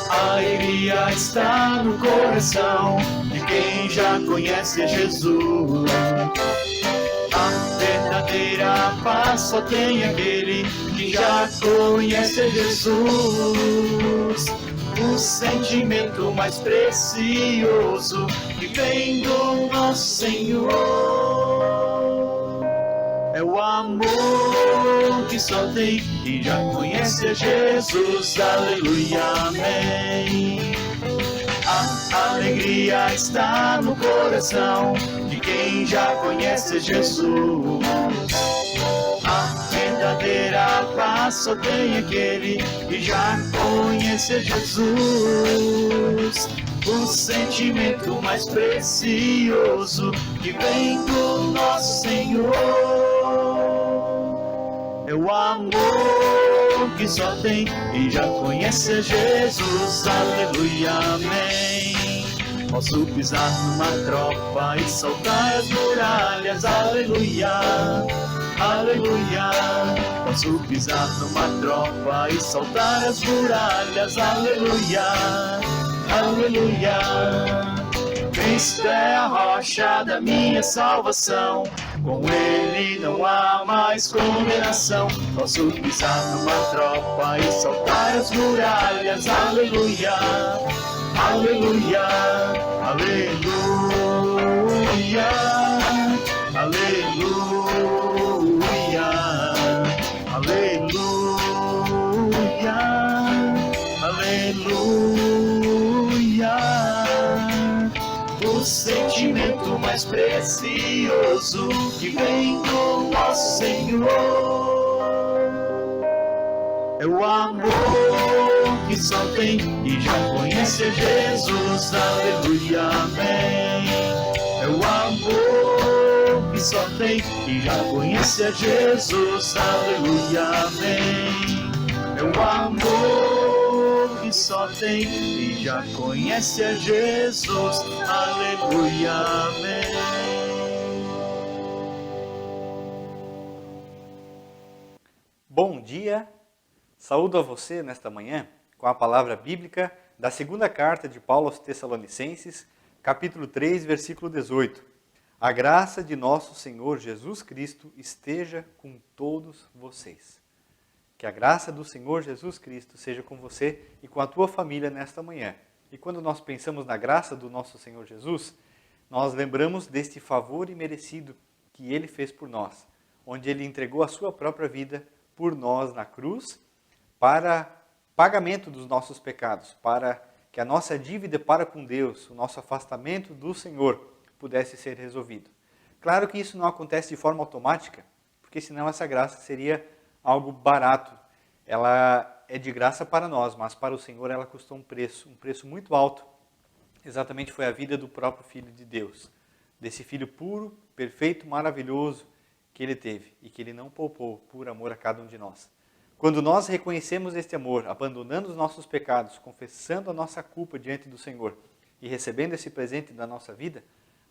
A alegria está no coração de quem já conhece Jesus. A verdadeira paz só tem aquele que já conhece Jesus. O sentimento mais precioso que vem do nosso Senhor é o amor que só tem quem já conhece Jesus. Aleluia, amém. A alegria está no coração de quem já conhece Jesus. A verdadeira paz só tem aquele que já conhece Jesus. O sentimento mais precioso que vem do nosso Senhor é o amor que só tem quem já conhece Jesus. Aleluia, amém. Posso pisar numa tropa e saltar as muralhas. Aleluia, aleluia. Posso pisar numa tropa e saltar as muralhas. Aleluia, aleluia. Cristo é a rocha da minha salvação, com Ele não há mais condenação. Posso pisar numa tropa e saltar as muralhas. Aleluia, aleluia, aleluia, aleluia, aleluia, aleluia. O sentimento mais precioso que vem do nosso Senhor é o amor que só tem e já conhece Jesus. Aleluia, amém. É o amor que só tem e já conhece Jesus. Aleluia, amém. É o amor que só tem e já conhece a Jesus. Aleluia, amém. Bom dia, saúdo a você nesta manhã com a palavra bíblica da segunda carta de Paulo aos Tessalonicenses, capítulo 3, versículo 18. A graça de nosso Senhor Jesus Cristo esteja com todos vocês. Que a graça do Senhor Jesus Cristo seja com você e com a tua família nesta manhã. E quando nós pensamos na graça do nosso Senhor Jesus, nós lembramos deste favor imerecido que Ele fez por nós, onde Ele entregou a sua própria vida por nós na cruz, para pagamento dos nossos pecados, para que a nossa dívida para com Deus, o nosso afastamento do Senhor, pudesse ser resolvido. Claro que isso não acontece de forma automática, porque senão essa graça seria algo barato. Ela é de graça para nós, mas para o Senhor ela custou um preço muito alto. Exatamente foi a vida do próprio Filho de Deus, desse Filho puro, perfeito, maravilhoso que Ele teve e que Ele não poupou por amor a cada um de nós. Quando nós reconhecemos este amor, abandonando os nossos pecados, confessando a nossa culpa diante do Senhor e recebendo esse presente da nossa vida,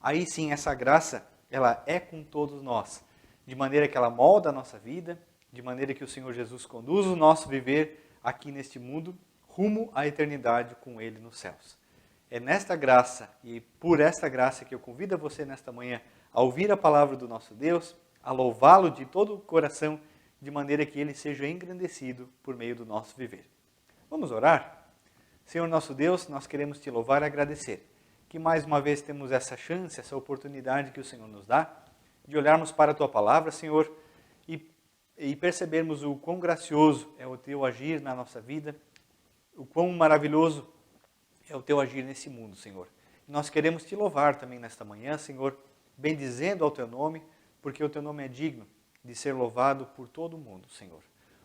aí sim essa graça, ela é com todos nós, de maneira que ela molda a nossa vida, de maneira que o Senhor Jesus conduz o nosso viver aqui neste mundo, rumo à eternidade com Ele nos céus. É nesta graça e por esta graça que eu convido você nesta manhã a ouvir a palavra do nosso Deus, a louvá-lo de todo o coração, de maneira que Ele seja engrandecido por meio do nosso viver. Vamos orar? Senhor nosso Deus, nós queremos Te louvar e agradecer, que mais uma vez temos essa chance, essa oportunidade que o Senhor nos dá, de olharmos para a Tua palavra, Senhor, e percebermos o quão gracioso é o Teu agir na nossa vida, o quão maravilhoso é o Teu agir nesse mundo, Senhor. E nós queremos Te louvar também nesta manhã, Senhor, bendizendo ao Teu nome, porque o Teu nome é digno de ser louvado por todo o mundo, Senhor.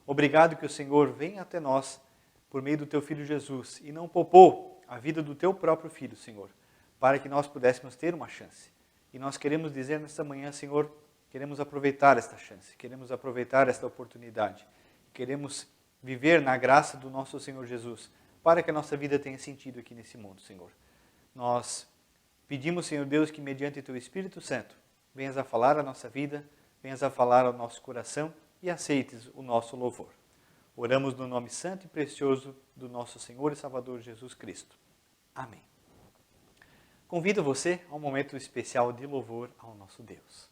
Obrigado que o Senhor venha até nós por meio do Teu Filho Jesus e não poupou a vida do Teu próprio Filho, Senhor, para que nós pudéssemos ter uma chance. E nós queremos dizer nesta manhã, Senhor, queremos aproveitar esta chance, queremos aproveitar esta oportunidade Queremos viver na graça do nosso Senhor Jesus, para que a nossa vida tenha sentido aqui nesse mundo, Senhor. Nós pedimos, Senhor Deus, que mediante Teu Espírito Santo, venhas a falar a nossa vida, venhas a falar ao nosso coração e aceites o nosso louvor. Oramos no nome santo e precioso do nosso Senhor e Salvador Jesus Cristo. Amém. Convido você a um momento especial de louvor ao nosso Deus.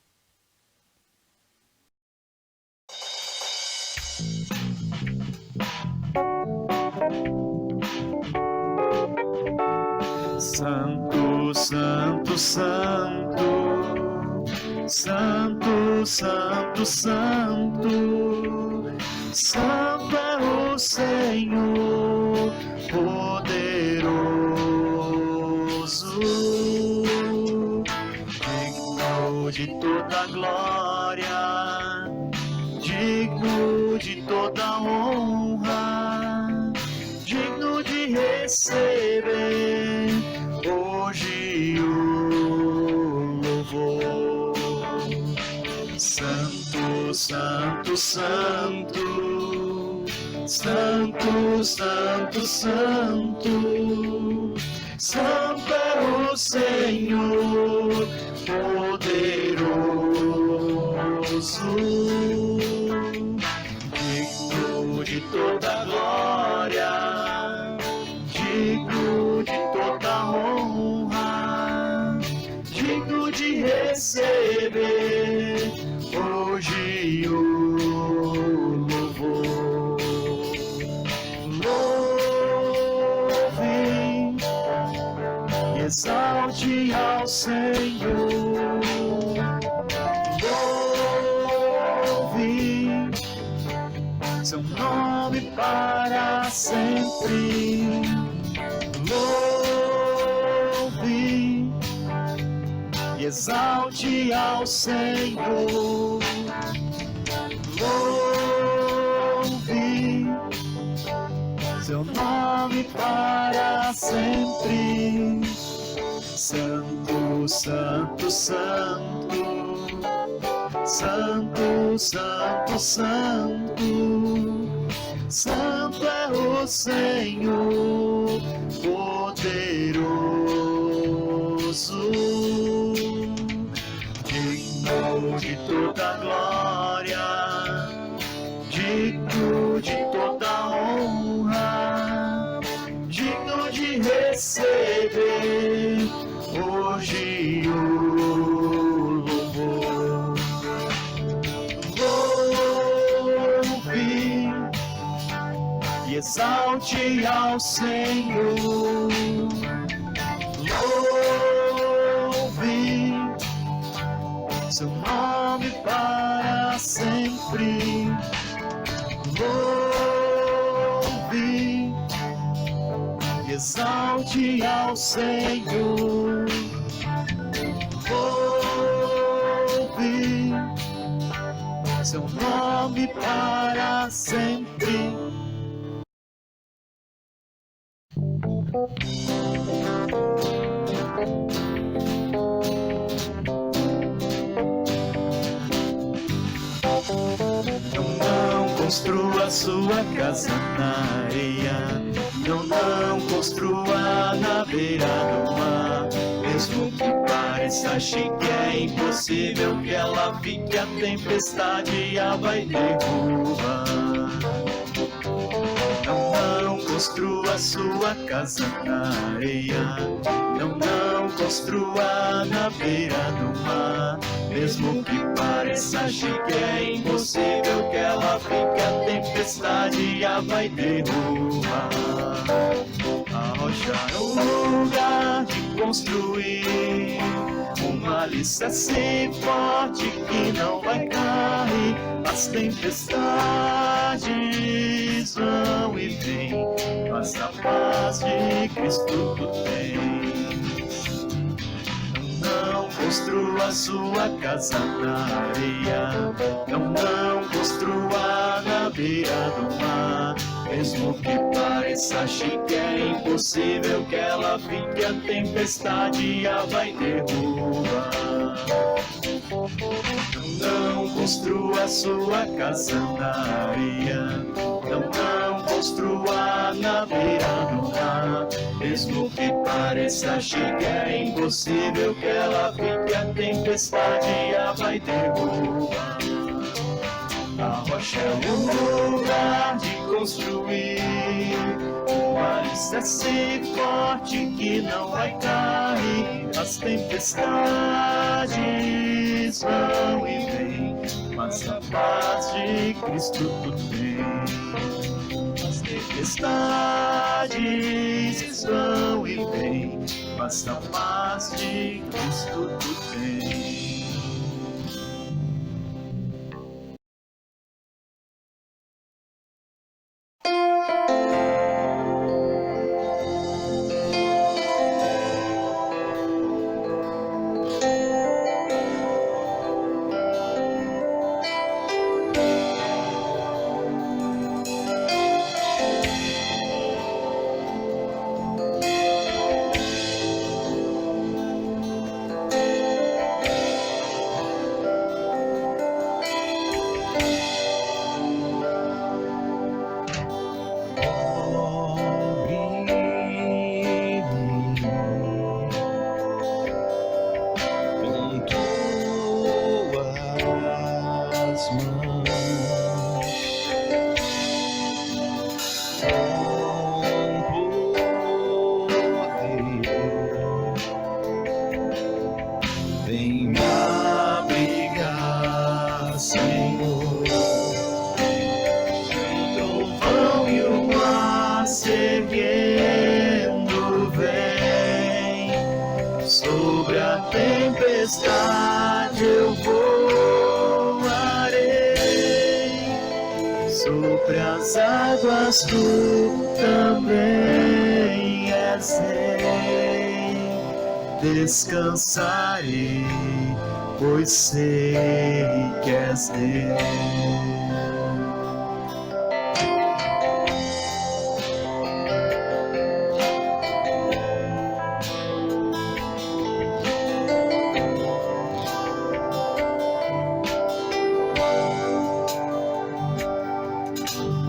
Santo, Santo, Santo, Santo, Santo, Santo, Santo é o Senhor poderoso, digno de toda glória, digno de toda honra, digno de receber hoje o louvor. Santo, Santo, Santo, Santo, Santo, Santo, Santo é o Senhor poderoso, digno de toda glória, digno de toda honra, digno de receber hoje o louvor. Louve e exalte ao Senhor. Louve seu nome para sempre. Louve e exalte ao Senhor. Louve seu nome para sempre. Santo, Santo, Santo, Santo, Santo, Santo, Santo é o Senhor poderoso, digno de toda glória, digno de toda honra, digno de receber hoje o louvor. Louve e exalte ao Senhor. Louve seu nome para sempre. Louve e exalte ao Senhor. Louve seu nome para sempre. Não construa sua casa na areia, não construa na beira do mar. Mesmo que pareça chique, é impossível que ela fique, a tempestade a vai derrubar. Não construa sua casa na areia, não construa na beira do mar. Mesmo que pareça chique, é impossível que ela fique, a tempestade a vai derrubar. Arrochar o lugar de construir, uma alicerce forte que não vai cair. As tempestades vão e vêm, mas a paz de Cristo tu tens. Não construa sua casa na areia, não construa na beira do mar. Mesmo que pareça chique, é impossível que ela fique, a tempestade a vai derrubar. Não construa sua casa na areia, não construa na beira do mar. Mesmo que pareça chegar é impossível que ela fique, a tempestade a vai derrubar. A rocha é o lugar de construir um alicerce forte que não vai cair. As tempestades vão e vêm, mas a paz de Cristo tu tem. As tempestades vão e vêm, mas a paz de Cristo tu tem. Vem me abrigar, Senhor. O trovão e o mar se erguendo vem. Sobre a tempestade eu voarei. Sobre as águas tu também és rei. Descansarei, pois sei que és Deus.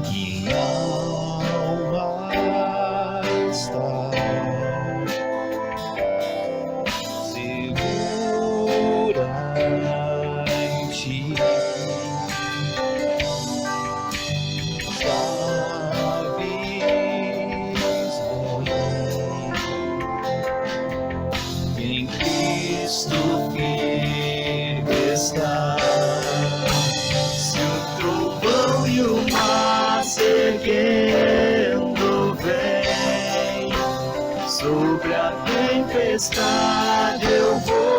Que alma está se o trovão e o mar se erguendo vem, sobre a tempestade eu voarei.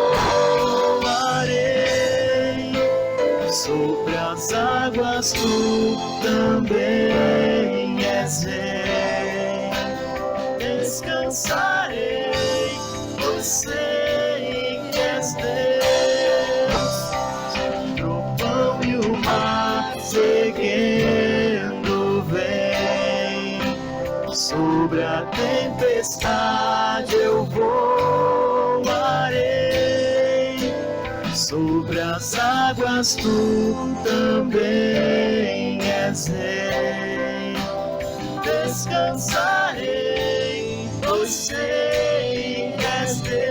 Sobre as águas tu também és rei. Descansarei, pois sei que és Deus. Seguindo vem, sobre a tempestade eu voarei. Sobre as águas tu também és rei. Descansarei, pois sei que és Deus.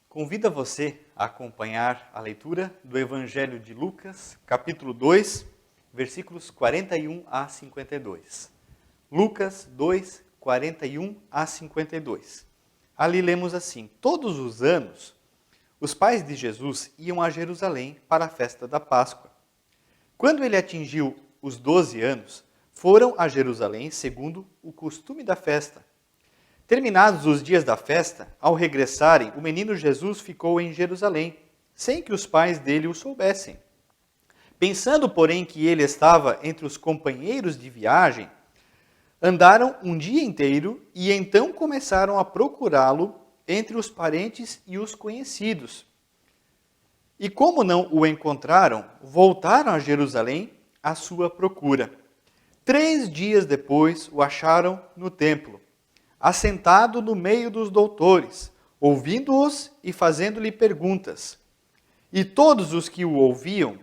Convido você a acompanhar a leitura do Evangelho de Lucas, capítulo 2, versículos 41 a 52. Lucas 2, 41 a 52. Ali lemos assim: todos os anos, os pais de Jesus iam a Jerusalém para a festa da Páscoa. Quando ele atingiu os 12 anos, foram a Jerusalém segundo o costume da festa. Terminados os dias da festa, ao regressarem, o menino Jesus ficou em Jerusalém, sem que os pais dele o soubessem. Pensando, porém, que ele estava entre os companheiros de viagem, andaram um dia inteiro e então começaram a procurá-lo entre os parentes e os conhecidos. E como não o encontraram, voltaram a Jerusalém à sua procura. 3 dias depois o acharam no templo, assentado no meio dos doutores, ouvindo-os e fazendo-lhe perguntas. E todos os que o ouviam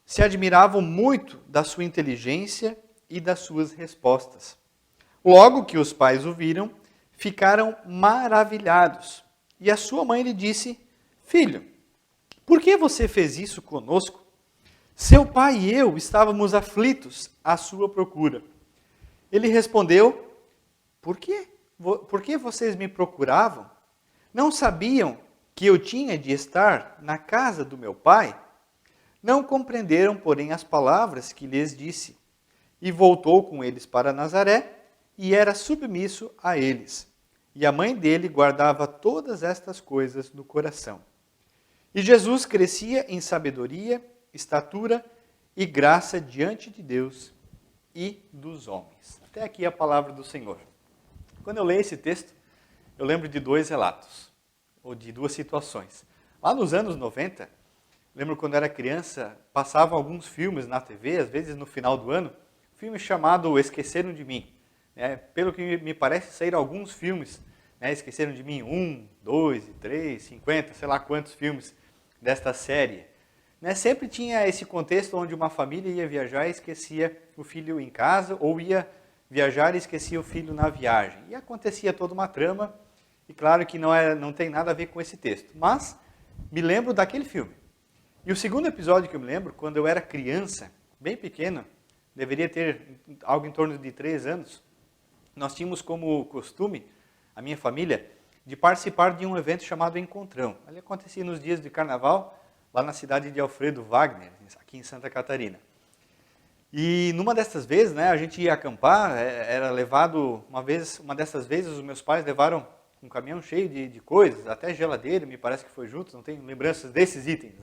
se admiravam muito da sua inteligência e das suas respostas. Logo que os pais o viram, ficaram maravilhados. E a sua mãe lhe disse: Filho, por que você fez isso conosco? Seu pai e eu estávamos aflitos à sua procura. Ele respondeu: Por quê? Por que vocês me procuravam? Não sabiam que eu tinha de estar na casa do meu pai? Não compreenderam, porém, as palavras que lhes disse. E voltou com eles para Nazaré, e era submisso a eles. E a mãe dele guardava todas estas coisas no coração. E Jesus crescia em sabedoria, estatura e graça diante de Deus e dos homens. Até aqui a palavra do Senhor. Quando eu leio esse texto, eu lembro de 2 relatos, ou de 2 situações. Lá nos anos 90, lembro quando era criança, passavam alguns filmes na TV, às vezes no final do ano, um filme chamado Esqueceram de Mim. Pelo que me parece, saíram alguns filmes, Esqueceram de Mim, 1, 2, 3, 50, sei lá quantos filmes desta série. Sempre tinha esse contexto onde uma família ia viajar e esquecia o filho em casa, ou ia viajar e esquecia o filho na viagem. E acontecia toda uma trama, e claro que não tem nada a ver com esse texto, mas me lembro daquele filme. E o segundo episódio que eu me lembro, quando eu era criança, bem pequeno, deveria ter algo em torno de 3 anos, nós tínhamos como costume, a minha família, de participar de um evento chamado Encontrão. Ele acontecia nos dias de carnaval, lá na cidade de Alfredo Wagner, aqui em Santa Catarina. E numa dessas vezes, a gente ia acampar, era levado, uma dessas vezes os meus pais levaram um caminhão cheio de coisas, até geladeira, me parece que foi junto, não tenho lembranças desses itens,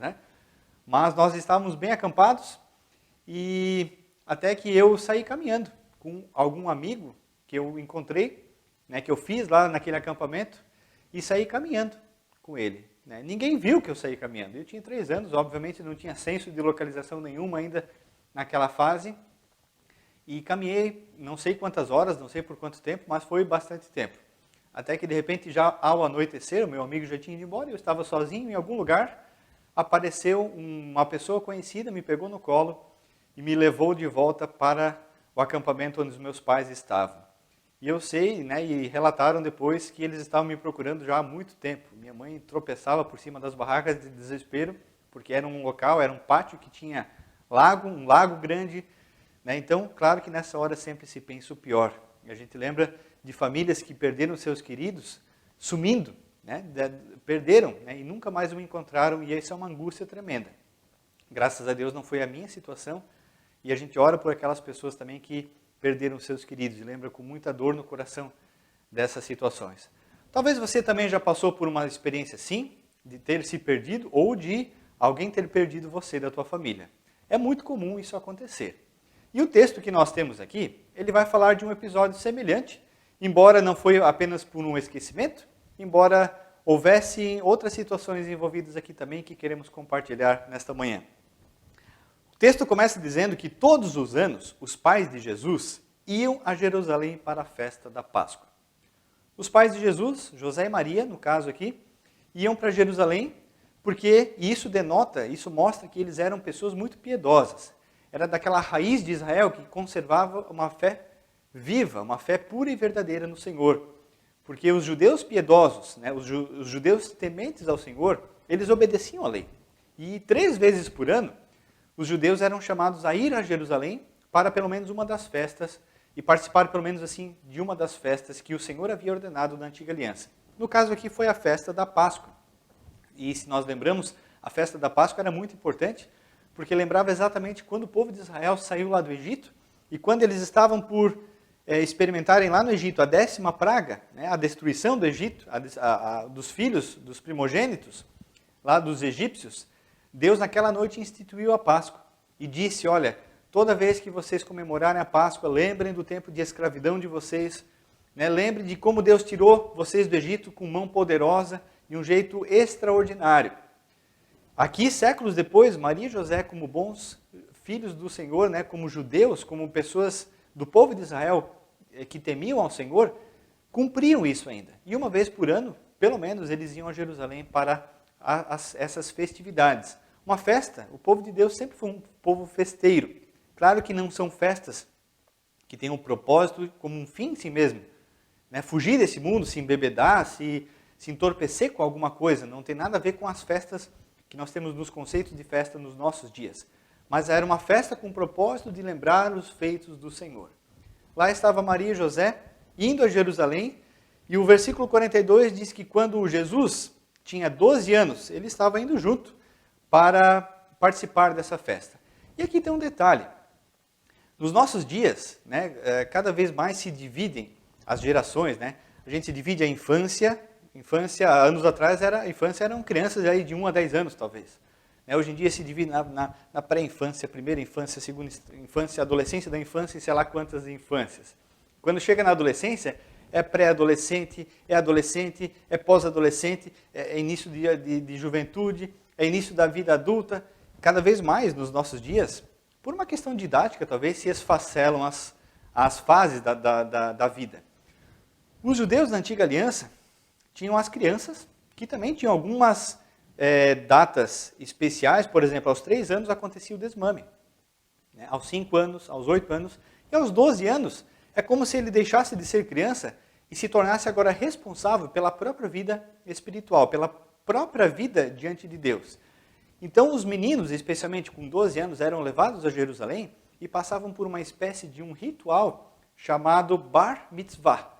Mas nós estávamos bem acampados e até que eu saí caminhando com algum amigo que eu encontrei, que eu fiz lá naquele acampamento, e saí caminhando com ele. Ninguém viu que eu saí caminhando. Eu tinha 3 anos, obviamente não tinha senso de localização nenhuma ainda naquela fase. E caminhei não sei quantas horas, não sei por quanto tempo, mas foi bastante tempo. Até que de repente, já ao anoitecer, o meu amigo já tinha ido embora, eu estava sozinho em algum lugar, apareceu uma pessoa conhecida, me pegou no colo e me levou de volta para o acampamento onde os meus pais estavam. E eu sei, e relataram depois que eles estavam me procurando já há muito tempo. Minha mãe tropeçava por cima das barracas de desespero, porque era um local, era um pátio que tinha um lago grande. Então, claro que nessa hora sempre se pensa o pior. E a gente lembra de famílias que perderam seus queridos sumindo, perderam, e nunca mais o encontraram, e isso é uma angústia tremenda. Graças a Deus não foi a minha situação, e a gente ora por aquelas pessoas também que perderam seus queridos, e lembra com muita dor no coração dessas situações. Talvez você também já passou por uma experiência assim, de ter se perdido, ou de alguém ter perdido você da tua família. É muito comum isso acontecer. E o texto que nós temos aqui, ele vai falar de um episódio semelhante, embora não foi apenas por um esquecimento, embora houvesse outras situações envolvidas aqui também que queremos compartilhar nesta manhã. O texto começa dizendo que todos os anos os pais de Jesus iam a Jerusalém para a festa da Páscoa. Os pais de Jesus, José e Maria, no caso aqui, iam para Jerusalém porque isso mostra que eles eram pessoas muito piedosas. Era daquela raiz de Israel que conservava uma fé viva, uma fé pura e verdadeira no Senhor. Porque os judeus piedosos, os judeus tementes ao Senhor, eles obedeciam à lei. E 3 vezes por ano, os judeus eram chamados a ir a Jerusalém para pelo menos uma das festas, e participar pelo menos assim de uma das festas que o Senhor havia ordenado na Antiga Aliança. No caso aqui foi a festa da Páscoa. E se nós lembramos, a festa da Páscoa era muito importante, porque lembrava exatamente quando o povo de Israel saiu lá do Egito, E quando eles estavam por experimentarem lá no Egito a 10ª praga, né, a destruição do Egito, dos filhos, dos primogênitos, lá dos egípcios, Deus naquela noite instituiu a Páscoa e disse, olha, toda vez que vocês comemorarem a Páscoa, lembrem do tempo de escravidão de vocês, né, lembrem de como Deus tirou vocês do Egito com mão poderosa, de um jeito extraordinário. Aqui, séculos depois, Maria e José, como bons filhos do Senhor, né, como judeus, como pessoas do povo de Israel que temiam ao Senhor, cumpriam isso ainda. E uma vez por ano, pelo menos, eles iam a Jerusalém para essas festividades. Uma festa, o povo de Deus sempre foi um povo festeiro. Claro que não são festas que têm um propósito como um fim em si mesmo. Né? Fugir desse mundo, se embebedar, se entorpecer com alguma coisa, não tem nada a ver com as festas que nós temos nos conceitos de festa nos nossos dias. Mas era uma festa com o propósito de lembrar os feitos do Senhor. Lá estava Maria e José indo a Jerusalém, e o versículo 42 diz que quando Jesus tinha 12 anos, ele estava indo junto para participar dessa festa. E aqui tem um detalhe. Nos nossos dias, né, cada vez mais se dividem as gerações. Né? A gente divide a infância. Infância, anos atrás, a infância eram crianças aí de 1 a 10 anos, talvez. Hoje em dia se divide na pré-infância, primeira infância, segunda infância, adolescência da infância e sei lá quantas infâncias. Quando chega na adolescência, é pré-adolescente, é adolescente, é pós-adolescente, é início de juventude, é início da vida adulta. Cada vez mais nos nossos dias, por uma questão didática talvez, se esfacelam as fases da vida. Os judeus da Antiga Aliança tinham as crianças, que também tinham algumas datas especiais. Por exemplo, aos 3 anos acontecia o desmame. Né? Aos 5 anos, aos 8 anos e aos 12 anos, é como se ele deixasse de ser criança e se tornasse agora responsável pela própria vida espiritual, pela própria vida diante de Deus. Então os meninos, especialmente com 12 anos, eram levados a Jerusalém e passavam por uma espécie de um ritual chamado Bar Mitzvah,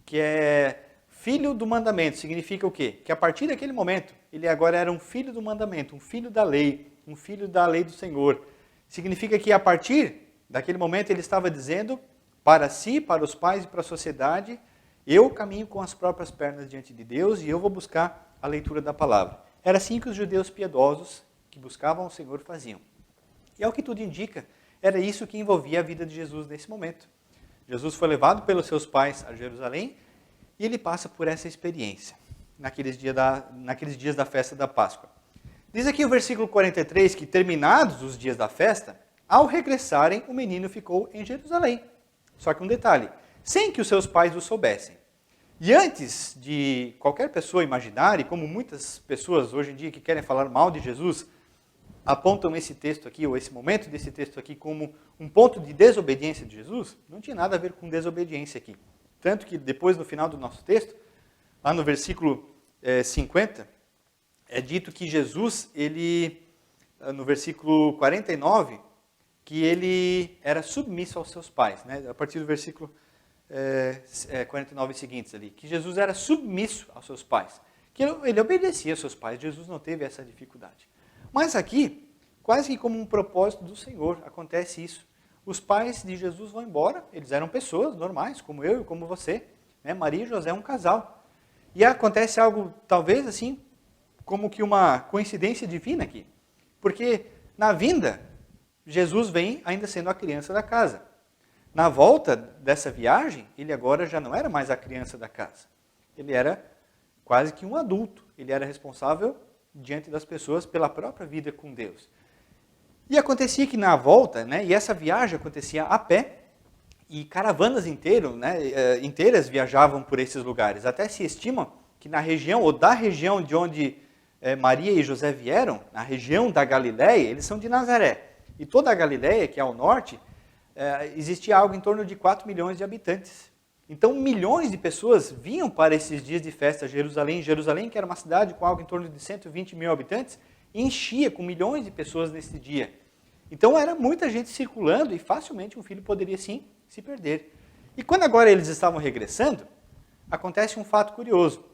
que é filho do mandamento. Significa o quê? Que a partir daquele momento, ele agora era um filho do mandamento, um filho da lei do Senhor. Significa que a partir daquele momento ele estava dizendo para si, para os pais e para a sociedade, eu caminho com as próprias pernas diante de Deus e eu vou buscar a leitura da palavra. Era assim que os judeus piedosos que buscavam o Senhor faziam. E ao que tudo indica, era isso que envolvia a vida de Jesus nesse momento. Jesus foi levado pelos seus pais a Jerusalém e ele passa por essa experiência naqueles dias da festa da Páscoa. Diz aqui o versículo 43 que, terminados os dias da festa, ao regressarem, o menino ficou em Jerusalém. Só que um detalhe, sem que os seus pais o soubessem. E antes de qualquer pessoa imaginar, e como muitas pessoas hoje em dia que querem falar mal de Jesus, apontam esse texto aqui, ou esse momento desse texto aqui, como um ponto de desobediência de Jesus, não tinha nada a ver com desobediência aqui. Tanto que depois, no final do nosso texto, lá no versículo 50, é dito que Jesus, no versículo 49, que ele era submisso aos seus pais. Né? A partir do versículo 49 seguintes ali, que Jesus era submisso aos seus pais. Que ele obedecia aos seus pais, Jesus não teve essa dificuldade. Mas aqui, quase que como um propósito do Senhor, acontece isso. Os pais de Jesus vão embora, eles eram pessoas normais, como eu e como você. Né? Maria e José, um casal. E acontece algo, talvez assim, como que uma coincidência divina aqui. Porque na vinda, Jesus vem ainda sendo a criança da casa. Na volta dessa viagem, ele agora já não era mais a criança da casa. Ele era quase que um adulto. Ele era responsável diante das pessoas pela própria vida com Deus. E acontecia que na volta, né, e essa viagem acontecia a pé, e caravanas inteiras viajavam por esses lugares. Até se estima que na região, ou da região de onde Maria e José vieram, na região da Galileia, eles são de Nazaré. E toda a Galileia, que é ao norte, existia algo em torno de 4 milhões de habitantes. Então, milhões de pessoas vinham para esses dias de festa a Jerusalém. Jerusalém, que era uma cidade com algo em torno de 120 mil habitantes, enchia com milhões de pessoas nesse dia. Então, era muita gente circulando e facilmente um filho poderia, sim, se perder. E quando agora eles estavam regressando, acontece um fato curioso.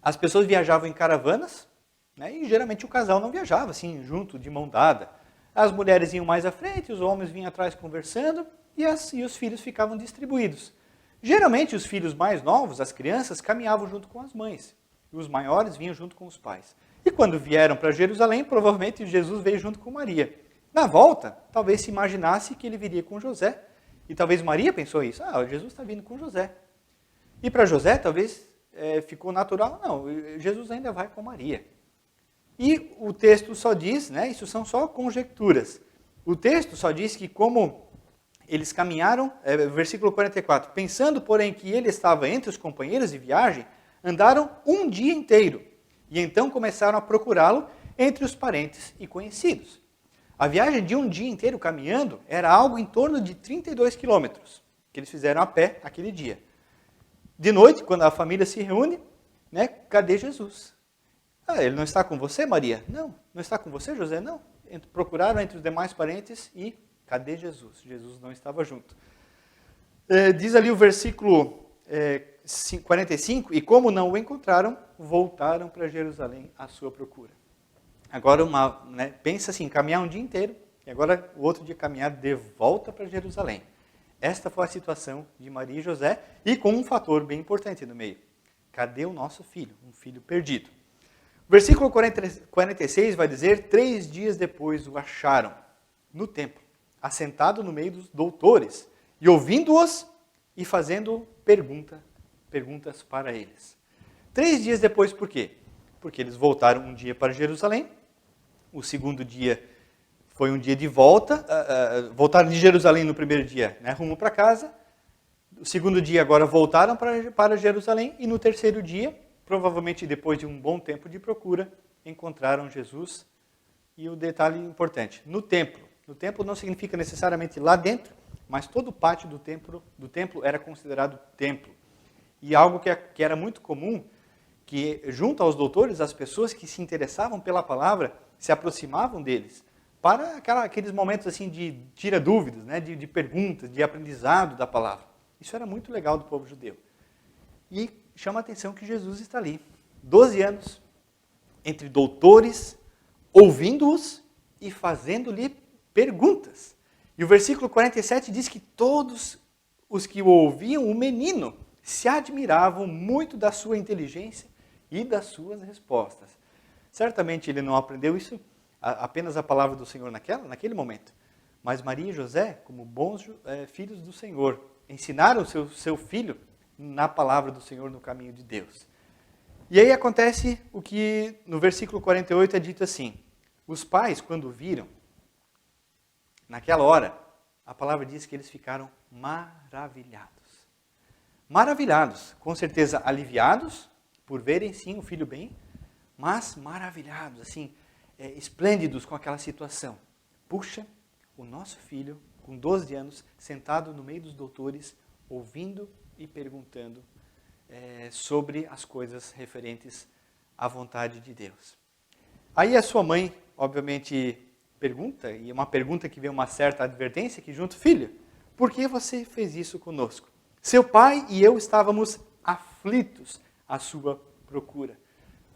As pessoas viajavam em caravanas, né, e geralmente o casal não viajava assim, junto, de mão dada. As mulheres iam mais à frente, os homens vinham atrás conversando e os filhos ficavam distribuídos. Geralmente os filhos mais novos, as crianças, caminhavam junto com as mães. E os maiores vinham junto com os pais. E quando vieram para Jerusalém, provavelmente Jesus veio junto com Maria. Na volta, talvez se imaginasse que ele viria com José. E talvez Maria pensou isso. Jesus está vindo com José. E para José, talvez ficou natural. Não, Jesus ainda vai com Maria. E o texto só diz, isso são só conjecturas. O texto só diz que como eles caminharam, versículo 44, pensando, porém, que ele estava entre os companheiros de viagem, andaram um dia inteiro. E então começaram a procurá-lo entre os parentes e conhecidos. A viagem de um dia inteiro caminhando era algo em torno de 32 quilômetros, que eles fizeram a pé aquele dia. De noite, quando a família se reúne, cadê Jesus? Ele não está com você, Maria? Não. Não está com você, José? Não. Procuraram entre os demais parentes e cadê Jesus? Jesus não estava junto. Diz ali o versículo 45, e como não o encontraram, voltaram para Jerusalém à sua procura. Agora, pensa assim, caminhar um dia inteiro, e agora o outro dia caminhar de volta para Jerusalém. Esta foi a situação de Maria e José, e com um fator bem importante no meio. Cadê o nosso filho? Um filho perdido. O versículo 46 vai dizer, 3 dias depois o acharam no templo, assentado no meio dos doutores, e ouvindo-os e fazendo perguntas para eles. 3 dias depois, por quê? Porque eles voltaram um dia para Jerusalém, o segundo dia foi um dia de volta, voltaram de Jerusalém no primeiro dia, rumo para casa, o segundo dia agora voltaram para Jerusalém, e no terceiro dia, provavelmente depois de um bom tempo de procura, encontraram Jesus. E o detalhe importante, no templo. No templo não significa necessariamente lá dentro, mas todo o pátio do templo era considerado templo. E algo que era muito comum, que junto aos doutores, as pessoas que se interessavam pela palavra, se aproximavam deles, para aqueles momentos assim de tira dúvidas, de perguntas, de aprendizado da palavra. Isso era muito legal do povo judeu. E chama a atenção que Jesus está ali, 12 anos, entre doutores, ouvindo-os e fazendo-lhe perguntas. E o versículo 47 diz que todos os que o ouviam, o menino, se admiravam muito da sua inteligência e das suas respostas. Certamente ele não aprendeu isso, apenas a palavra do Senhor naquele momento. Mas Maria e José, como bons filhos do Senhor, ensinaram seu filho na palavra do Senhor, no caminho de Deus. E aí acontece o que no versículo 48 é dito assim, os pais, quando viram, naquela hora, a palavra diz que eles ficaram maravilhados. Maravilhados, com certeza aliviados, por verem sim o filho bem, mas maravilhados, assim, esplêndidos com aquela situação. Puxa, o nosso filho, com 12 anos, sentado no meio dos doutores, ouvindo e perguntando sobre as coisas referentes à vontade de Deus. Aí a sua mãe, obviamente, pergunta, e é uma pergunta que vem uma certa advertência, que junto, filho, por que você fez isso conosco? Seu pai e eu estávamos aflitos à sua procura.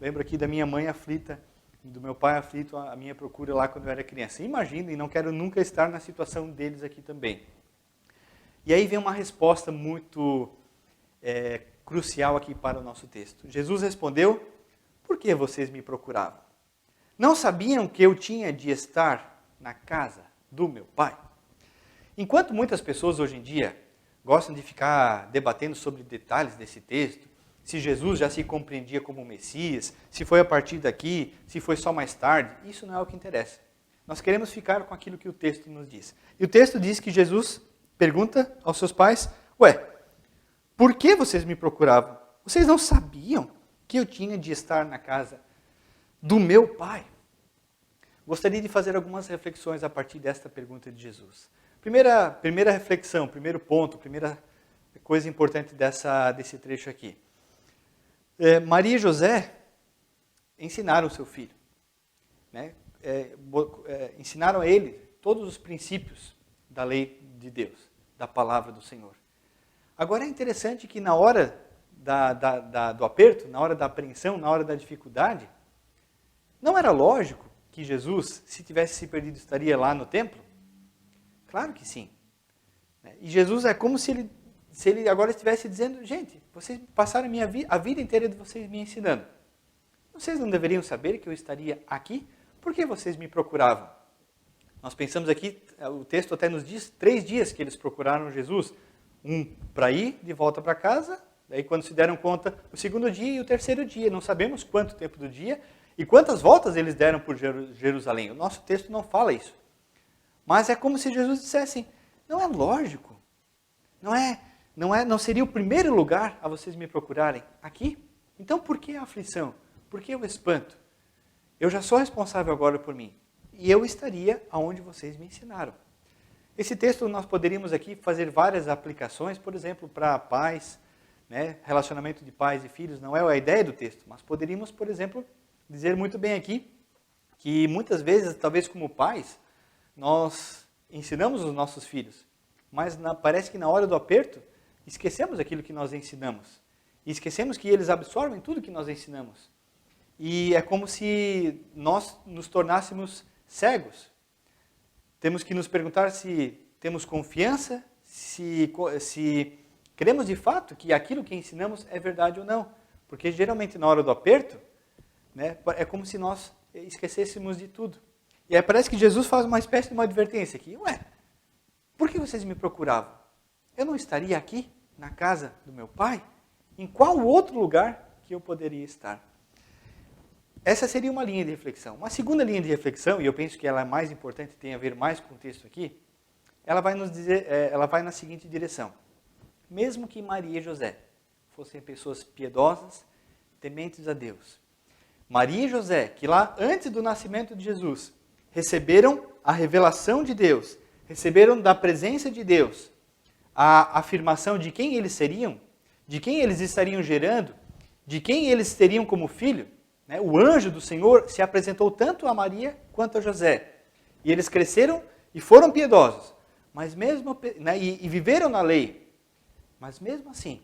Lembro aqui da minha mãe aflita, do meu pai aflito à minha procura lá quando eu era criança. Imagina, e não quero nunca estar na situação deles aqui também. E aí vem uma resposta muito crucial aqui para o nosso texto. Jesus respondeu, por que vocês me procuravam? Não sabiam que eu tinha de estar na casa do meu pai? Enquanto muitas pessoas hoje em dia gostam de ficar debatendo sobre detalhes desse texto, se Jesus já se compreendia como Messias, se foi a partir daqui, se foi só mais tarde, isso não é o que interessa. Nós queremos ficar com aquilo que o texto nos diz. E o texto diz que Jesus pergunta aos seus pais, por que vocês me procuravam? Vocês não sabiam que eu tinha de estar na casa do meu pai? Gostaria de fazer algumas reflexões a partir desta pergunta de Jesus. Primeira reflexão, primeiro ponto, primeira coisa importante desse trecho aqui. Maria e José ensinaram o seu filho, ensinaram a ele todos os princípios da lei de Deus, da palavra do Senhor. Agora é interessante que na hora do aperto, na hora da apreensão, na hora da dificuldade, não era lógico que Jesus, se tivesse se perdido, estaria lá no templo? Claro que sim. E Jesus é como se ele agora estivesse dizendo, gente, vocês passaram a vida inteira de vocês me ensinando. Vocês não deveriam saber que eu estaria aqui? Por que vocês me procuravam? Nós pensamos aqui, o texto até nos diz 3 dias que eles procuraram Jesus. Um para ir de volta para casa, daí quando se deram conta, o 2º dia e o 3º dia. Não sabemos quanto tempo do dia e quantas voltas eles deram por Jerusalém. O nosso texto não fala isso. Mas é como se Jesus dissesse, não é lógico, não seria o primeiro lugar a vocês me procurarem aqui? Então por que a aflição? Por que o espanto? Eu já sou responsável agora por mim. E eu estaria aonde vocês me ensinaram. Esse texto nós poderíamos aqui fazer várias aplicações, por exemplo, para pais, relacionamento de pais e filhos, não é a ideia do texto, mas poderíamos, por exemplo, dizer muito bem aqui que muitas vezes, talvez como pais, nós ensinamos os nossos filhos, mas parece que na hora do aperto, esquecemos aquilo que nós ensinamos. E esquecemos que eles absorvem tudo que nós ensinamos. E é como se nós nos tornássemos cegos. Temos que nos perguntar se temos confiança, se queremos de fato que aquilo que ensinamos é verdade ou não. Porque geralmente na hora do aperto, é como se nós esquecêssemos de tudo. E aí parece que Jesus faz uma espécie de uma advertência aqui. Ué, por que vocês me procuravam? Eu não estaria aqui, na casa do meu pai? Em qual outro lugar que eu poderia estar? Essa seria uma linha de reflexão. Uma segunda linha de reflexão, e eu penso que ela é mais importante, tem a ver mais com o texto aqui, ela vai nos dizer, ela vai na seguinte direção. Mesmo que Maria e José fossem pessoas piedosas, tementes a Deus, Maria e José, que lá antes do nascimento de Jesus, receberam a revelação de Deus, receberam da presença de Deus a afirmação de quem eles seriam, de quem eles estariam gerando, de quem eles teriam como filho, o anjo do Senhor se apresentou tanto a Maria quanto a José. E eles cresceram e foram piedosos, mas mesmo, e viveram na lei. Mas mesmo assim,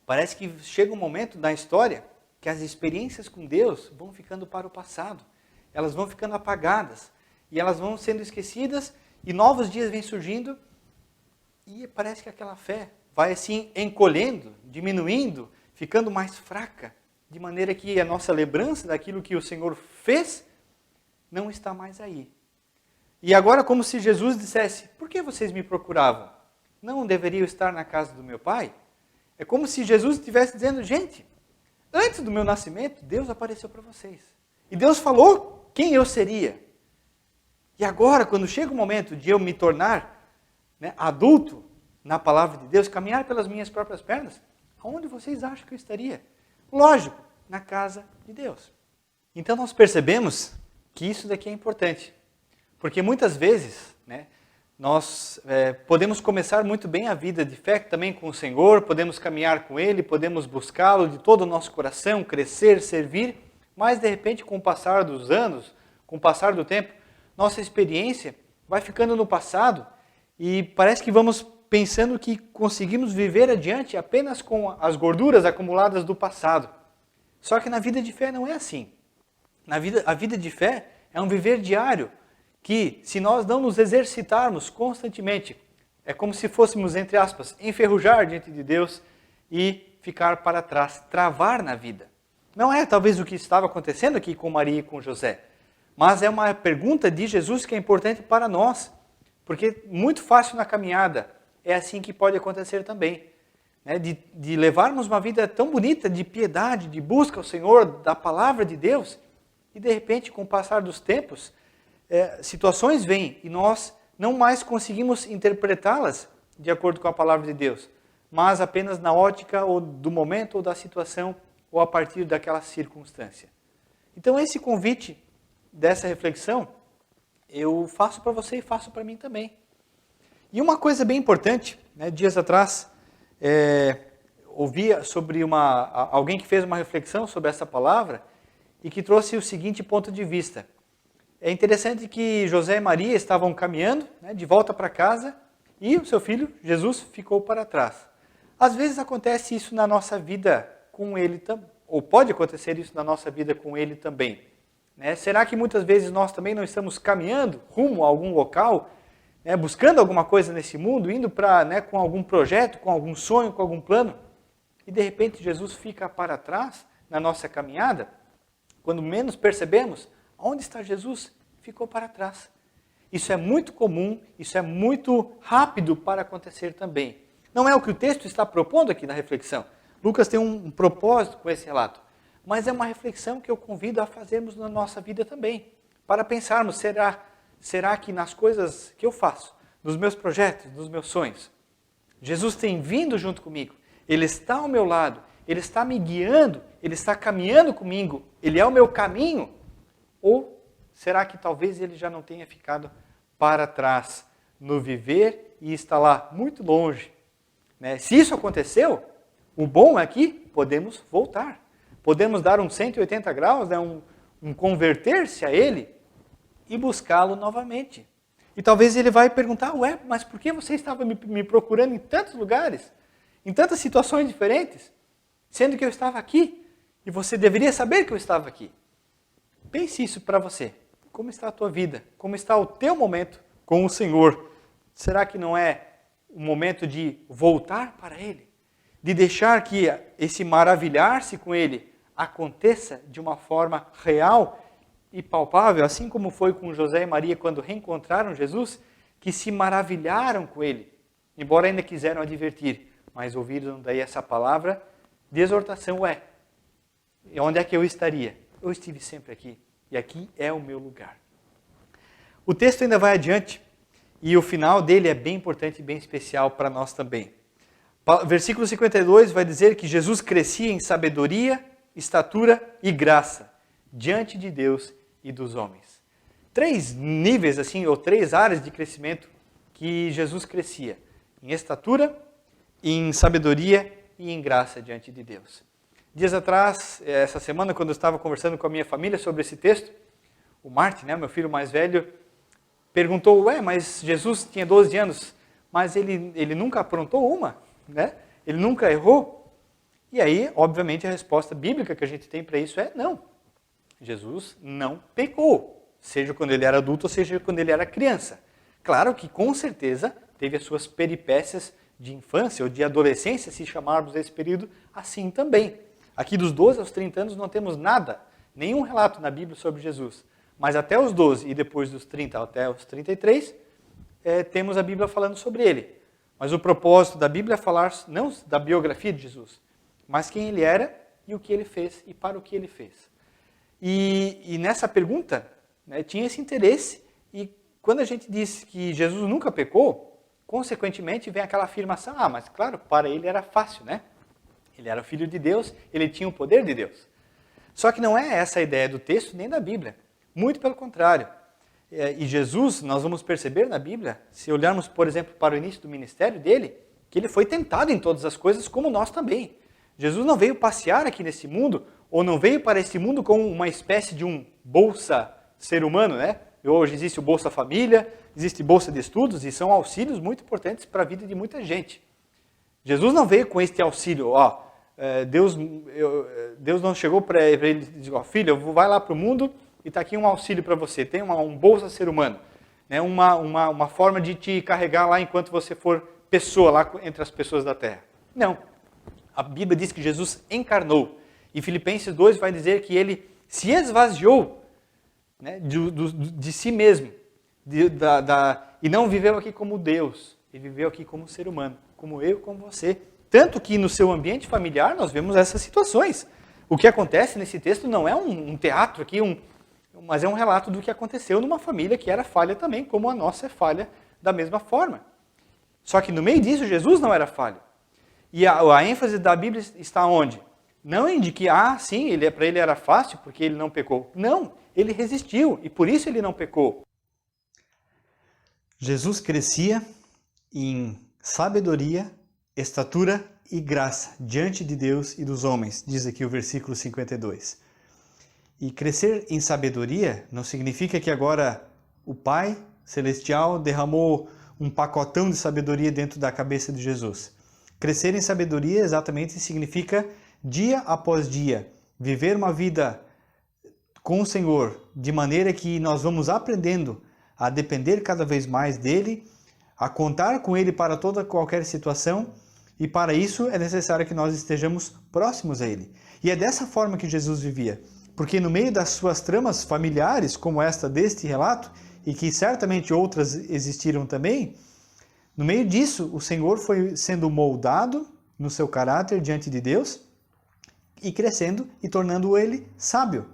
parece que chega um momento na história que as experiências com Deus vão ficando para o passado. Elas vão ficando apagadas. E elas vão sendo esquecidas e novos dias vêm surgindo. E parece que aquela fé vai assim encolhendo, diminuindo, ficando mais fraca. De maneira que a nossa lembrança daquilo que o Senhor fez não está mais aí. E agora como se Jesus dissesse, por que vocês me procuravam? Não deveriam estar na casa do meu pai? É como se Jesus estivesse dizendo, gente, antes do meu nascimento, Deus apareceu para vocês. E Deus falou quem eu seria. E agora, quando chega o momento de eu me tornar adulto na palavra de Deus, caminhar pelas minhas próprias pernas, aonde vocês acham que eu estaria? Lógico, na casa de Deus. Então nós percebemos que isso daqui é importante. Porque muitas vezes, nós podemos começar muito bem a vida de fé também com o Senhor, podemos caminhar com Ele, podemos buscá-lo de todo o nosso coração, crescer, servir, mas de repente com o passar dos anos, com o passar do tempo, nossa experiência vai ficando no passado e parece que vamos pensando que conseguimos viver adiante apenas com as gorduras acumuladas do passado. Só que na vida de fé não é assim. A vida de fé é um viver diário que, se nós não nos exercitarmos constantemente, é como se fôssemos, entre aspas, enferrujar diante de Deus e ficar para trás, travar na vida. Não é talvez o que estava acontecendo aqui com Maria e com José, mas é uma pergunta de Jesus que é importante para nós, porque muito fácil na caminhada é assim que pode acontecer também. De levarmos uma vida tão bonita, de piedade, de busca ao Senhor, da palavra de Deus, e de repente, com o passar dos tempos, situações vêm e nós não mais conseguimos interpretá-las de acordo com a palavra de Deus, mas apenas na ótica ou do momento ou da situação ou a partir daquela circunstância. Então esse convite dessa reflexão eu faço para você e faço para mim também. E uma coisa bem importante, dias atrás, ouvi sobre alguém que fez uma reflexão sobre essa palavra e que trouxe o seguinte ponto de vista. É interessante que José e Maria estavam caminhando de volta para casa e o seu filho, Jesus, ficou para trás. Às vezes acontece isso na nossa vida com ele também, ou pode acontecer isso na nossa vida com ele também. Né? Será que muitas vezes nós também não estamos caminhando rumo a algum local, né, buscando alguma coisa nesse mundo, indo para, né, com algum projeto, com algum sonho, com algum plano, e de repente Jesus fica para trás na nossa caminhada? Quando menos percebemos, onde está Jesus? Ficou para trás. Isso é muito comum, isso é muito rápido para acontecer também. Não é o que o texto está propondo aqui na reflexão. Lucas tem um propósito com esse relato, mas é uma reflexão que eu convido a fazermos na nossa vida também, para pensarmos, será que nas coisas que eu faço, nos meus projetos, nos meus sonhos, Jesus tem vindo junto comigo, Ele está ao meu lado, Ele está me guiando, Ele está caminhando comigo, Ele é o meu caminho? Ou será que talvez Ele já não tenha ficado para trás no viver e está lá muito longe? Né? Se isso aconteceu, o bom é que podemos voltar. Podemos dar um 180 graus, né? um converter-se a Ele e buscá-lo novamente. E talvez Ele vai perguntar, ué, mas por que você estava me procurando em tantos lugares? Em tantas situações diferentes? Sendo que eu estava aqui e você deveria saber que eu estava aqui. Pense isso para você. Como está a tua vida? Como está o teu momento com o Senhor? Será que não é o momento de voltar para Ele? De deixar que esse maravilhar-se com Ele aconteça de uma forma real e palpável, assim como foi com José e Maria quando reencontraram Jesus, que se maravilharam com Ele, embora ainda quiseram advertir, mas ouviram daí essa palavra de exortação, onde é que eu estaria? Eu estive sempre aqui, e aqui é o meu lugar. O texto ainda vai adiante, e o final dele é bem importante e bem especial para nós também. Versículo 52 vai dizer que Jesus crescia em sabedoria, estatura e graça, diante de Deus e dos homens. 3 níveis, assim, ou 3 áreas de crescimento que Jesus crescia. Em estatura, em sabedoria e em graça diante de Deus. Dias atrás, essa semana, quando eu estava conversando com a minha família sobre esse texto, o Martin, né, meu filho mais velho, perguntou, mas Jesus tinha 12 anos, mas ele nunca aprontou uma, né? Ele nunca errou? E aí, obviamente, a resposta bíblica que a gente tem para isso é não. Jesus não pecou, seja quando ele era adulto ou seja quando ele era criança. Claro que, com certeza, teve as suas peripécias de infância ou de adolescência, se chamarmos esse período, assim também. Aqui dos 12 aos 30 anos não temos nada, nenhum relato na Bíblia sobre Jesus. Mas até os 12 e depois dos 30 até os 33, temos a Bíblia falando sobre ele. Mas o propósito da Bíblia é falar não da biografia de Jesus, mas quem ele era e o que ele fez e para o que ele fez. E nessa pergunta, né, tinha esse interesse, e quando a gente diz que Jesus nunca pecou, consequentemente vem aquela afirmação, mas claro, para ele era fácil, né? Ele era o Filho de Deus, ele tinha o poder de Deus. Só que não é essa a ideia do texto nem da Bíblia. Muito pelo contrário. E Jesus, nós vamos perceber na Bíblia, se olharmos, por exemplo, para o início do ministério dele, que ele foi tentado em todas as coisas, como nós também. Jesus não veio passear aqui nesse mundo, ou não veio para esse mundo como uma espécie de um bolsa ser humano, né? Hoje existe o Bolsa Família, existe Bolsa de Estudos, e são auxílios muito importantes para a vida de muita gente. Jesus não veio com este auxílio, Deus não chegou para ele e disse, filho, vai lá para o mundo e está aqui um auxílio para você, tem um Bolsa Ser Humano, né? uma forma de te carregar lá enquanto você for pessoa lá entre as pessoas da terra. Não, a Bíblia diz que Jesus encarnou, e Filipenses 2 vai dizer que ele se esvaziou, né, de si mesmo, e não viveu aqui como Deus, ele viveu aqui como ser humano, como eu, como você. Tanto que no seu ambiente familiar nós vemos essas situações. O que acontece nesse texto não é um teatro aqui, mas é um relato do que aconteceu numa família que era falha também, como a nossa é falha da mesma forma. Só que no meio disso, Jesus não era falho. E a ênfase da Bíblia está onde? Não em de que, sim, para ele era fácil porque ele não pecou. Não, ele resistiu e por isso ele não pecou. Jesus crescia em sabedoria, estatura e graça diante de Deus e dos homens, diz aqui o versículo 52. E crescer em sabedoria não significa que agora o Pai Celestial derramou um pacotão de sabedoria dentro da cabeça de Jesus. Crescer em sabedoria exatamente significa dia após dia viver uma vida com o Senhor, de maneira que nós vamos aprendendo a depender cada vez mais dele, a contar com ele para toda qualquer situação, e para isso é necessário que nós estejamos próximos a ele. E é dessa forma que Jesus vivia, porque no meio das suas tramas familiares, como esta deste relato, e que certamente outras existiram também, no meio disso o Senhor foi sendo moldado no seu caráter diante de Deus e crescendo e tornando ele sábio.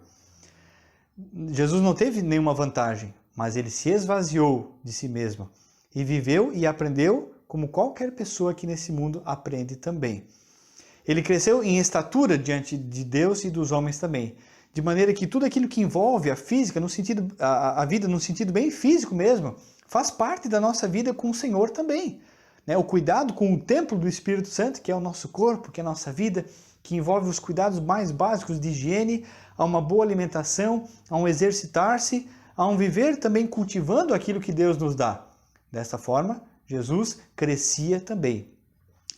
Jesus não teve nenhuma vantagem, mas ele se esvaziou de si mesmo e viveu e aprendeu como qualquer pessoa aqui nesse mundo aprende também. Ele cresceu em estatura diante de Deus e dos homens também, de maneira que tudo aquilo que envolve a física, a vida no sentido bem físico mesmo, faz parte da nossa vida com o Senhor também. O cuidado com o templo do Espírito Santo, que é o nosso corpo, que é a nossa vida, que envolve os cuidados mais básicos de higiene, a uma boa alimentação, a um exercitar-se, a um viver também cultivando aquilo que Deus nos dá. Desta forma, Jesus crescia também.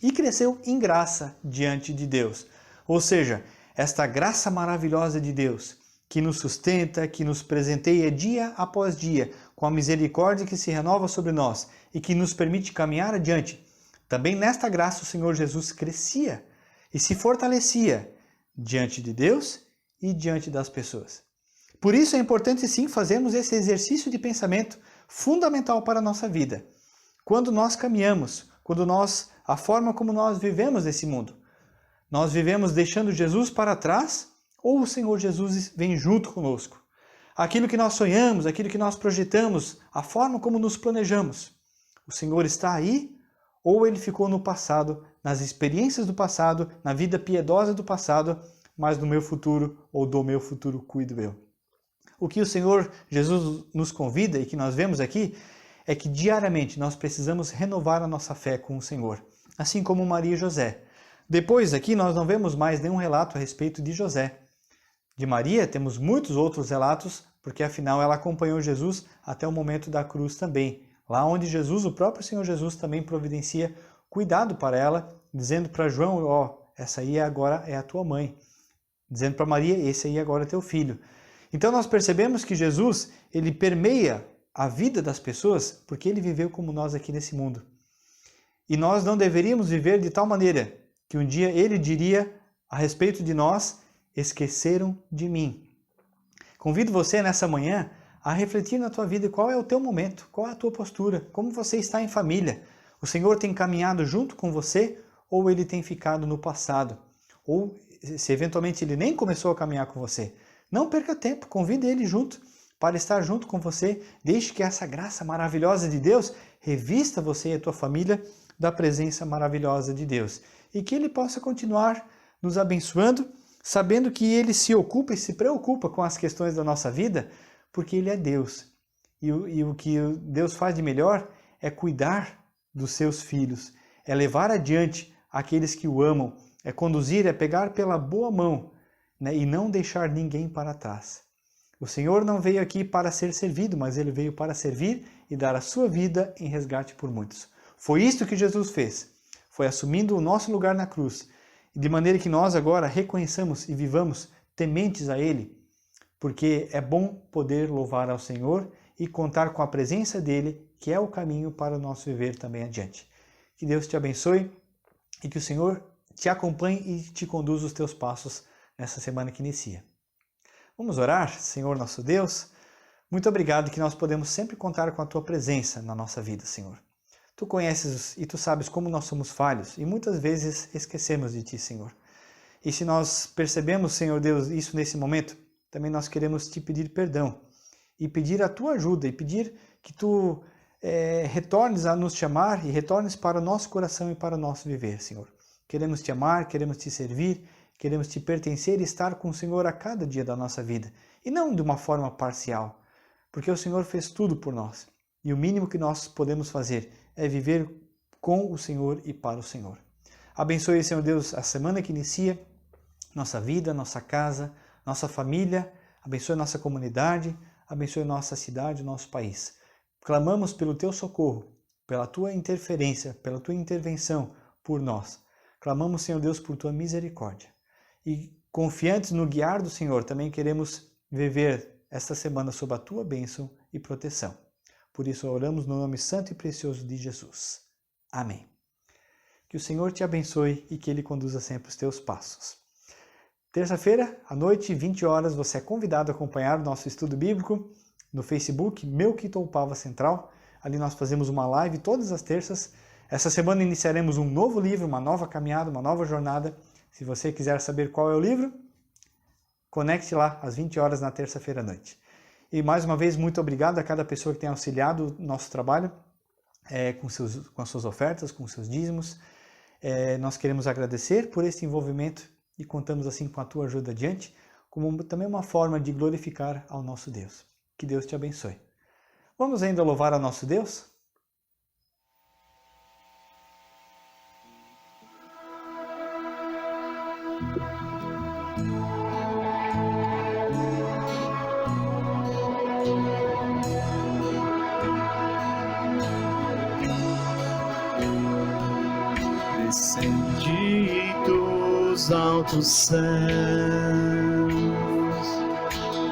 E cresceu em graça diante de Deus. Ou seja, esta graça maravilhosa de Deus, que nos sustenta, que nos presenteia dia após dia, com a misericórdia que se renova sobre nós e que nos permite caminhar adiante. Também nesta graça o Senhor Jesus crescia e se fortalecia diante de Deus e diante das pessoas. Por isso é importante sim fazermos esse exercício de pensamento fundamental para a nossa vida. Quando nós caminhamos, a forma como nós vivemos nesse mundo, nós vivemos deixando Jesus para trás ou o Senhor Jesus vem junto conosco? Aquilo que nós sonhamos, aquilo que nós projetamos, a forma como nos planejamos, o Senhor está aí ou ele ficou no passado, nas experiências do passado, na vida piedosa do passado, mas do meu futuro ou do meu futuro cuido eu? O que o Senhor Jesus nos convida e que nós vemos aqui é que diariamente nós precisamos renovar a nossa fé com o Senhor, assim como Maria e José. Depois aqui nós não vemos mais nenhum relato a respeito de José. De Maria temos muitos outros relatos, porque afinal ela acompanhou Jesus até o momento da cruz também, lá onde Jesus, o próprio Senhor Jesus, também providencia cuidado para ela, dizendo para João, essa aí agora é a tua mãe. Dizendo para Maria, esse aí agora é teu filho. Então nós percebemos que Jesus, ele permeia a vida das pessoas porque ele viveu como nós aqui nesse mundo. E nós não deveríamos viver de tal maneira que um dia ele diria a respeito de nós, esqueceram de mim. Convido você nessa manhã a refletir na tua vida qual é o teu momento, qual é a tua postura, como você está em família. O Senhor tem caminhado junto com você ou ele tem ficado no passado? Ou se eventualmente ele nem começou a caminhar com você, não perca tempo, convide ele junto para estar junto com você. Deixe que essa graça maravilhosa de Deus revista você e a tua família da presença maravilhosa de Deus. E que ele possa continuar nos abençoando, sabendo que ele se ocupa e se preocupa com as questões da nossa vida, porque ele é Deus. E o que Deus faz de melhor é cuidar dos seus filhos, é levar adiante aqueles que o amam, é conduzir, é pegar pela boa mão, e não deixar ninguém para trás. O Senhor não veio aqui para ser servido, mas ele veio para servir e dar a sua vida em resgate por muitos. Foi isto que Jesus fez. Foi assumindo o nosso lugar na cruz, de maneira que nós agora reconheçamos e vivamos tementes a Ele, porque é bom poder louvar ao Senhor e contar com a presença dEle, que é o caminho para o nosso viver também adiante. Que Deus te abençoe e que o Senhor te acompanhe e te conduza os teus passos nessa semana que inicia. Vamos orar? Senhor nosso Deus, muito obrigado que nós podemos sempre contar com a Tua presença na nossa vida, Senhor. Tu conheces e Tu sabes como nós somos falhos e muitas vezes esquecemos de Ti, Senhor. E se nós percebemos, Senhor Deus, isso nesse momento, também nós queremos Te pedir perdão e pedir a Tua ajuda e pedir que Tu retornes a nos chamar e retornes para o nosso coração e para o nosso viver, Senhor. Queremos Te amar, queremos Te servir, queremos Te pertencer e estar com o Senhor a cada dia da nossa vida. E não de uma forma parcial, porque o Senhor fez tudo por nós. E o mínimo que nós podemos fazer é viver com o Senhor e para o Senhor. Abençoe, Senhor Deus, a semana que inicia, nossa vida, nossa casa, nossa família, abençoe nossa comunidade, abençoe nossa cidade, nosso país. Clamamos pelo Teu socorro, pela Tua interferência, pela Tua intervenção por nós. Clamamos, Senhor Deus, por Tua misericórdia. E confiantes no guiar do Senhor, também queremos viver esta semana sob a tua bênção e proteção. Por isso oramos no nome santo e precioso de Jesus. Amém. Que o Senhor te abençoe e que Ele conduza sempre os teus passos. Terça-feira, à noite, 20 horas, você é convidado a acompanhar o nosso estudo bíblico no Facebook, Melquitoupava Central. Ali nós fazemos uma live todas as terças. Essa semana iniciaremos um novo livro, uma nova caminhada, uma nova jornada. Se você quiser saber qual é o livro, conecte lá às 20 horas na terça-feira à noite. E mais uma vez, muito obrigado a cada pessoa que tem auxiliado o nosso trabalho com as suas ofertas, com os seus dízimos. Nós queremos agradecer por esse envolvimento e contamos assim com a tua ajuda adiante, como também uma forma de glorificar ao nosso Deus. Que Deus te abençoe. Vamos ainda louvar ao nosso Deus? Descendi dos altos céus,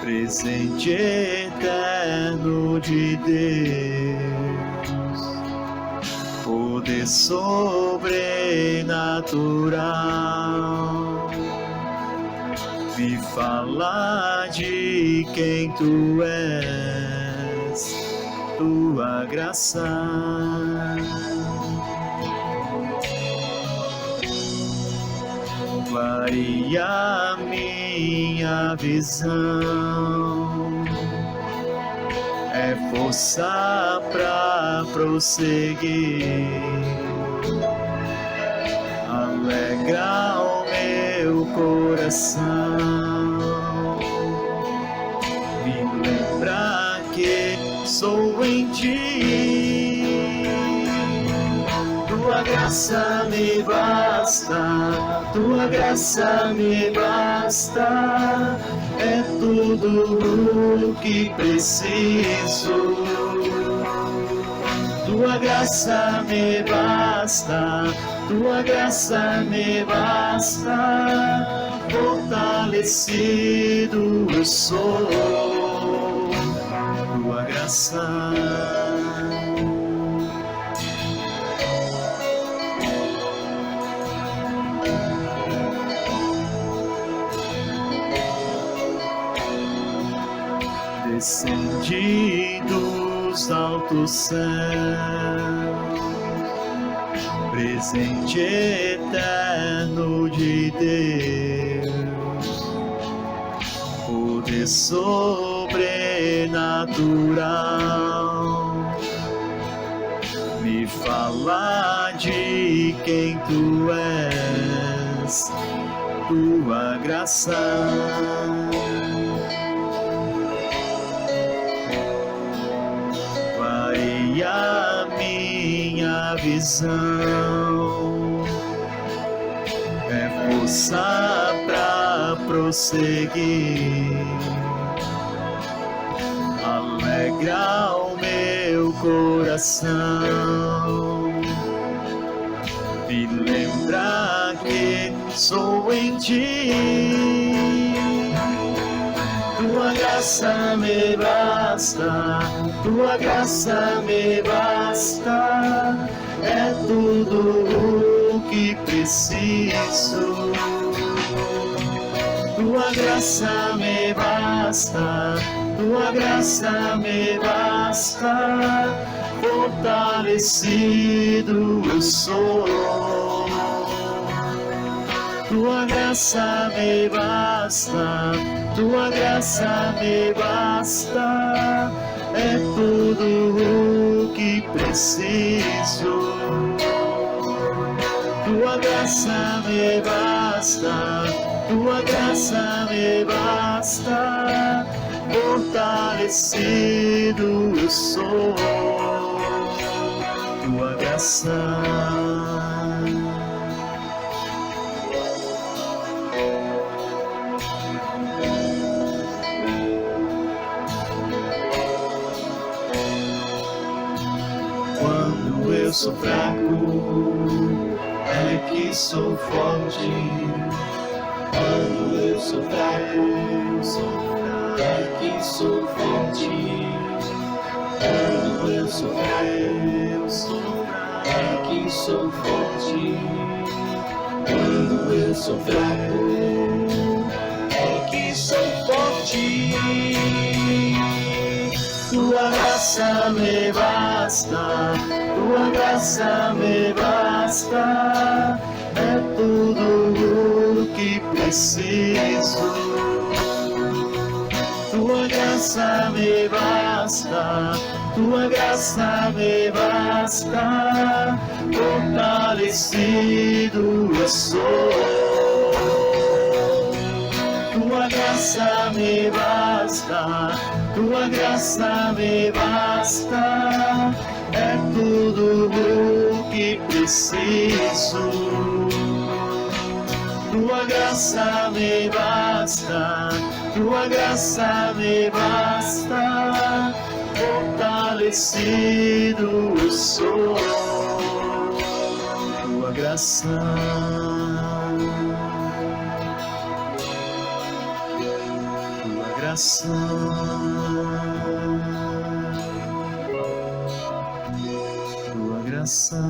presente eterno de Deus, poder sobrenatural, me falar de quem tu és, tua graça. Clareia minha visão, é força pra prosseguir, alegra o meu coração, me lembra que sou em ti. Tua graça me basta, tua graça me basta, é tudo o que preciso. Tua graça me basta, tua graça me basta, fortalecido eu sou. Tua graça. Descendi dos altos céus, presente eterno de Deus, poder sobrenatural, me falar de quem tu és, tua graça. A minha visão, é força pra prosseguir, alegra o meu coração, me lembra que sou em ti. Tua graça me basta, tua graça me basta, é tudo o que preciso. Tua graça me basta, tua graça me basta, fortalecido eu sou. Tua graça me basta, tua graça me basta, é tudo o que preciso. Tua graça me basta, tua graça me basta, fortalecido eu sou. Tua graça. Quando eu sou fraco, é que sou forte. Quando eu sou fraco, é que sou forte. Quando eu sofrer, é que sou forte. Quando eu sou fraco, é que sou forte. Tua graça me basta, tua graça me basta, é tudo o que preciso. Tua graça me basta, tua graça me basta, fortalecido eu sou. Tua graça me basta, tua graça me basta, é tudo o que preciso. Tua graça me basta, tua graça me basta, fortalecido eu sou. Tua graça. Tua graça. Tua graça.